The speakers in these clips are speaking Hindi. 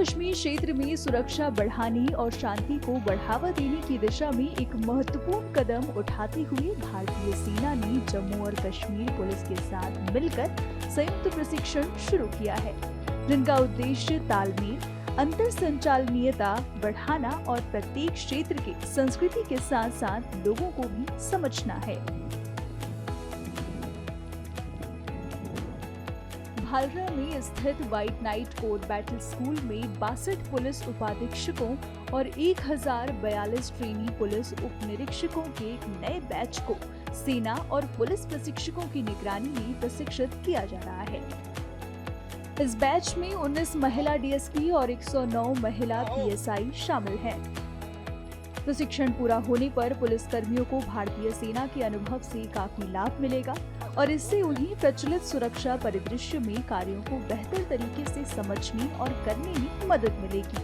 कश्मीर क्षेत्र में सुरक्षा बढ़ाने और शांति को बढ़ावा देने की दिशा में एक महत्वपूर्ण कदम उठाते हुए भारतीय सेना ने जम्मू और कश्मीर पुलिस के साथ मिलकर संयुक्त प्रशिक्षण शुरू किया है, जिनका उद्देश्य तालमेल, अंतर संचालनीयता बढ़ाना और प्रत्येक क्षेत्र के संस्कृति के साथ साथ लोगों को भी समझना है। भालरा में स्थित white Knight Corps battle school में 62 पुलिस उपाधीक्षकों और 1042 ट्रेनी पुलिस उप निरीक्षकों के एक नए बैच को सेना और पुलिस प्रशिक्षकों की निगरानी में प्रशिक्षित किया जा रहा है। इस बैच में 19 महिला डीएसपी और 109 महिला पीएसआई शामिल हैं। प्रशिक्षण पूरा होने पर पुलिस कर्मियों को भारतीय सेना के अनुभव से काफी लाभ मिलेगा और इससे उन्हें प्रचलित सुरक्षा परिदृश्य में कार्यों को बेहतर तरीके से समझने और करने में मदद मिलेगी।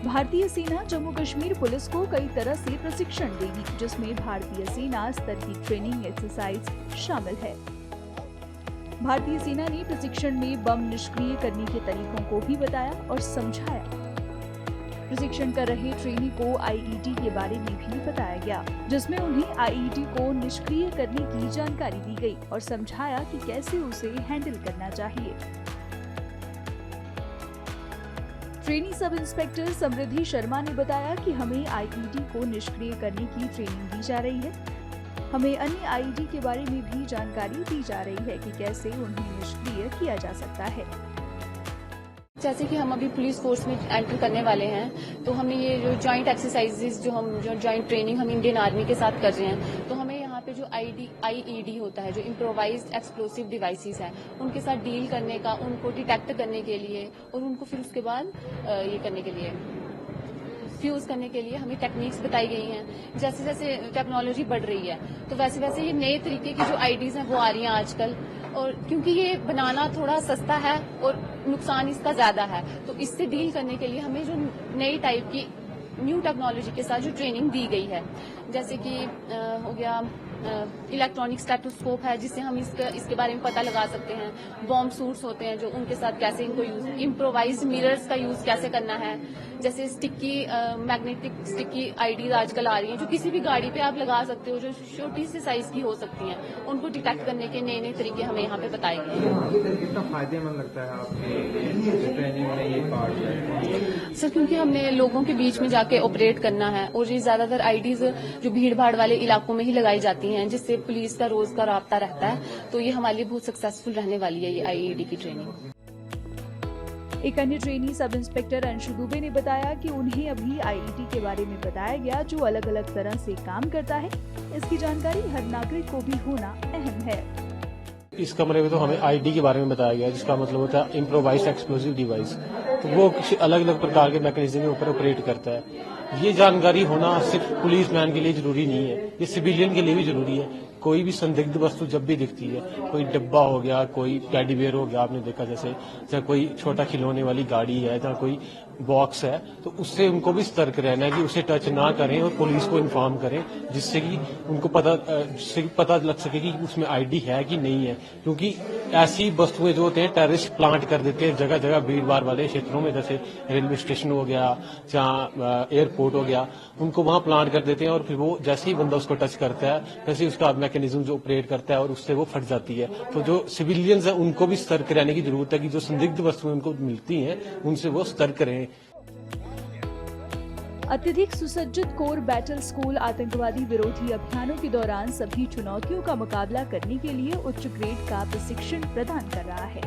भारतीय सेना जम्मू कश्मीर पुलिस को कई तरह से प्रशिक्षण देगी, जिसमें भारतीय सेना स्तर की ट्रेनिंग एक्सरसाइज शामिल है। भारतीय सेना ने प्रशिक्षण में बम निष्क्रिय करने के तरीकों को भी बताया और समझाया। प्रशिक्षण कर रहे ट्रेनी को आईईडी के बारे में भी बताया गया, जिसमें उन्हें आईईडी को निष्क्रिय करने की जानकारी दी गई और समझाया कि कैसे उसे हैंडल करना चाहिए। ट्रेनी सब इंस्पेक्टर समृद्धि शर्मा ने बताया कि हमें आईईडी को निष्क्रिय करने की ट्रेनिंग दी जा रही है। हमें अन्य आईईडी के बारे में भी जानकारी दी जा रही है कि कैसे उन्हें निष्क्रिय किया जा सकता है। जैसे कि हम अभी पुलिस फोर्स में एंटर करने वाले हैं, तो हमें ये जो जॉइंट एक्सरसाइजेज जो जॉइंट ट्रेनिंग हम इंडियन आर्मी के साथ कर रहे हैं, तो हमें यहाँ पे जो आईईडी होता है, जो इम्प्रोवाइज्ड एक्सप्लोसिव डिवाइसेस है, उनके साथ डील करने का, उनको डिटेक्ट करने के लिए और उनको फिर उसके बाद ये करने के लिए फ्यूज करने के लिए हमें टेक्निक्स बताई गई हैं। जैसे जैसे टेक्नोलॉजी बढ़ रही है, तो वैसे वैसे ये नए तरीके की जो आईडीज हैं वो आ रही हैं आजकल, और क्योंकि ये बनाना थोड़ा सस्ता है और नुकसान इसका ज्यादा है, तो इससे डील करने के लिए हमें जो नई टाइप की न्यू टेक्नोलॉजी के साथ जो ट्रेनिंग दी गई है, जैसे कि हो गया इलेक्ट्रॉनिक स्टेथोस्कोप है, जिससे हम इसके बारे में पता लगा सकते हैं। बॉम्ब सूट्स होते हैं जो उनके साथ कैसे इनको यूज, इम्प्रोवाइज्ड मिरर्स का यूज कैसे करना है। जैसे स्टिकी मैग्नेटिक स्टिकी आईडीज आजकल आ रही हैं, जो किसी भी गाड़ी पे आप लगा सकते हो, जो छोटी सी साइज की हो सकती हैं। उनको डिटेक्ट करने के नए नए तरीके हमें यहाँ पे बताए गए हैं। कितना फायदेमंद लगता है आपके ट्रेनिंग में ये पार्ट? सर, क्योंकि हमने लोगों के बीच में जाके ऑपरेट करना है और ये ज्यादातर आईडीज जो भीड़ भाड़ वाले इलाकों में ही लगाई जाती हैं, जिससे पुलिस का रोज का राब्ता रहता है, तो ये हमारे लिए बहुत सक्सेसफुल रहने वाली है ये आईईडी की ट्रेनिंग। एक अन्य trainee sub inspector Anshu Dubey ने बताया कि उन्हें अभी आईईडी के बारे में बताया गया, जो अलग अलग तरह से काम करता है। इसकी जानकारी हर नागरिक को भी होना अहम है। इस कमरे में तो हमें आईडी के बारे में बताया गया, जिसका मतलब होता है इम्प्रोवाइज्ड एक्सप्लोसिव डिवाइस। तो वो अलग अलग प्रकार के मैकेनिज्म के ऊपर ऑपरेट करता है। ये जानकारी होना सिर्फ पुलिस मैन के लिए जरूरी नहीं है, ये सिविलियन के लिए भी जरूरी है। कोई भी संदिग्ध वस्तु जब भी दिखती है, कोई डब्बा हो गया, कोई टेडी बियर हो गया, आपने देखा जैसे चाहे कोई छोटा खिलौने वाली गाड़ी है, चाहे कोई बॉक्स है, तो उससे उनको भी सतर्क रहना है कि उसे टच ना करें और पुलिस को इन्फॉर्म करें, जिससे कि उनको पता लग सके कि उसमें आईडी है कि नहीं है। क्योंकि ऐसी वस्तुएं जो होते हैं टेररिस्ट प्लांट कर देते हैं जगह जगह भीड़ भाड़ वाले क्षेत्रों में, जैसे रेलवे स्टेशन हो गया, जहाँ एयरपोर्ट हो गया, उनको वहां प्लांट कर देते हैं और फिर वो जैसे ही बंदा उसको टच करता है, वैसे ही उसका मैकेनिज्म जो ऑपरेट करता है और उससे वो फट जाती है। तो जो सिविलियंस है उनको भी सतर्क रहने की जरूरत है कि जो संदिग्ध वस्तुएं उनको मिलती हैं उनसे वो सतर्क रहें। अत्यधिक सुसज्जित कोर बैटल स्कूल आतंकवादी विरोधी अभियानों के दौरान सभी चुनौतियों का मुकाबला करने के लिए उच्च ग्रेड का प्रशिक्षण प्रदान कर रहा है।